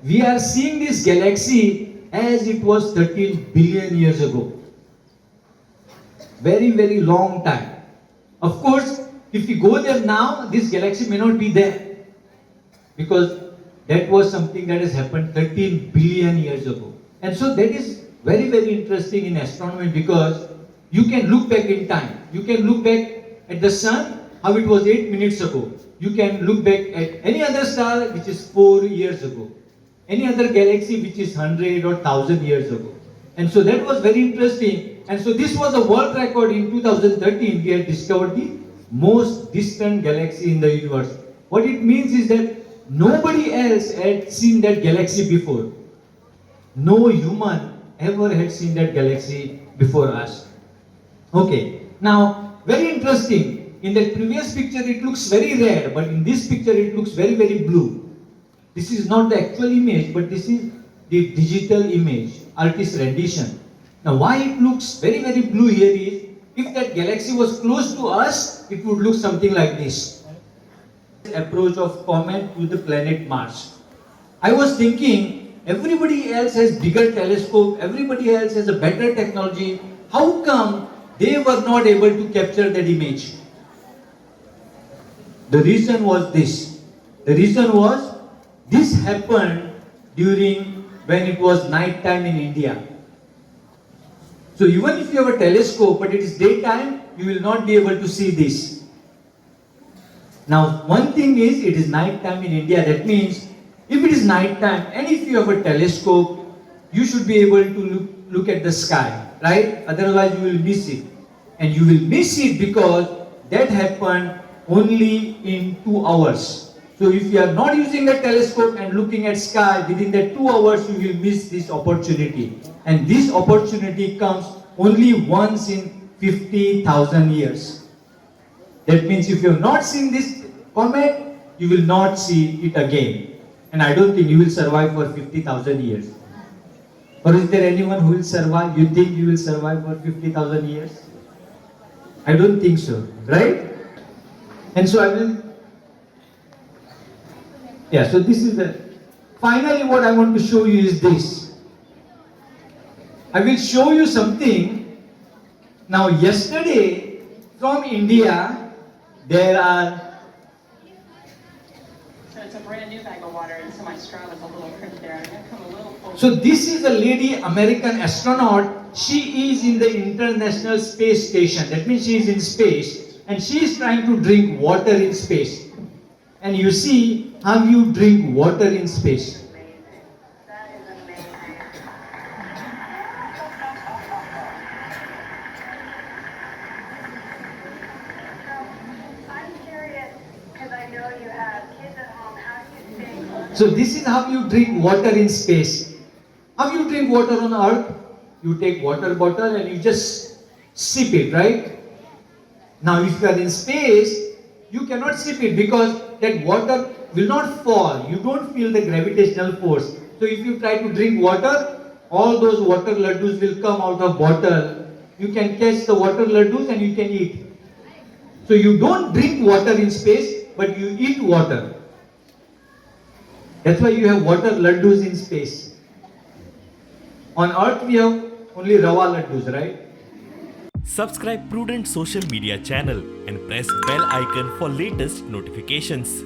we are seeing this galaxy as it was 13 billion years ago. Very, very long time. Of course, if we go there now, this galaxy may not be there. Because that was something that has happened 13 billion years ago. And so that is very, very interesting in astronomy because you can look back in time. You can look back at the sun, how it was 8 minutes ago. You can look back at any other star which is 4 years ago. Any other galaxy which is 100 or 1000 years ago. And so that was very interesting. And so this was a world record in 2013. We had discovered the most distant galaxy in the universe. What it means is that nobody else had seen that galaxy before. No human ever had seen that galaxy before us. Okay, now very interesting. In that previous picture it looks very red, but in this picture it looks very, very blue. This is not the actual image, but this is the digital image, artist rendition. Now why it looks very, very blue here is, if that galaxy was close to us, it would look something like this. Approach of comet to the planet Mars. I was thinking, everybody else has bigger telescope, everybody else has a better technology. How come they were not able to capture that image? The reason was this. The reason was, this happened during when it was night time in India. So even if you have a telescope, but it is daytime, you will not be able to see this. Now, one thing is, it is night time in India. That means, if it is night time, and if you have a telescope, you should be able to look at the sky, right? Otherwise, you will miss it. And you will miss it because that happened only in 2 hours. So if you are not using a telescope and looking at sky, within that 2 hours, you will miss this opportunity. And this opportunity comes only once in 50,000 years. That means if you have not seen this comet, you will not see it again. And I don't think you will survive for 50,000 years. Or is there anyone who will survive? You think you will survive for 50,000 years? I don't think so, right? And so I will... Yeah, so this is the... Finally, what I want to show you is this. I will show you something. Now, yesterday, from India, there are... So it's a brand new bag of water, and so my straw was a little crimped there. I'm going to come a little closer. So this is a lady, American astronaut. She is in the International Space Station. That means she is in space. And she is trying to drink water in space. And you see how you drink water in space. That is amazing. I'm curious, because I know you have kids at home, how do you stay close? So this is how you drink water in space. How you drink water on Earth? You take water bottle and you just sip it, right? Now if you are in space, you cannot sip it because that water will not fall. You don't feel the gravitational force. So if you try to drink water, all those water laddus will come out of bottle. You can catch the water laddus and you can eat. So you don't drink water in space, but you eat water. That's why you have water laddus in space. On Earth we have only rawa laddus, right? Subscribe Prudent social media channel and press bell icon for latest notifications.